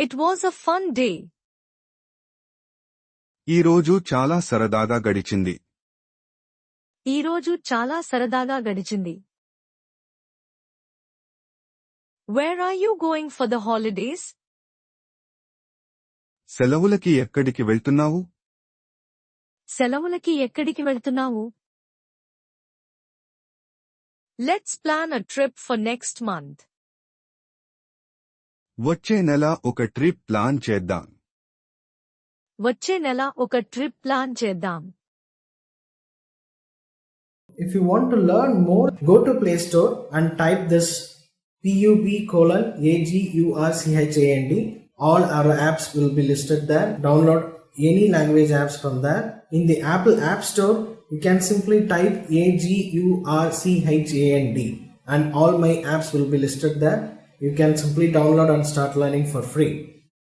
It was a fun day. ఈ రోజు చాలా సరదాగా గడిచింది. ఈ రోజు చాలా సరదాగా గడిచింది. Where are you going for the holidays? సెలవులకి ఎక్కడికి వెళ్తున్నావు? సెలవులకి ఎక్కడికి వెళ్తున్నావు? Let's plan a trip for next month. వచ్చే నెల ఒక ట్రిప్ ప్లాన్ చేద్దాం. వచ్చే నెల ఒక ట్రిప్ ప్లాన్ చేద్దాం. If you want to learn more, go to Play Store and type this PUB:*AGURCHAND. All our apps will be listed there. Download any language apps from there. In the Apple App Store, you can simply type AGURCHAND and all my apps will be listed there. You can simply download and start learning for free.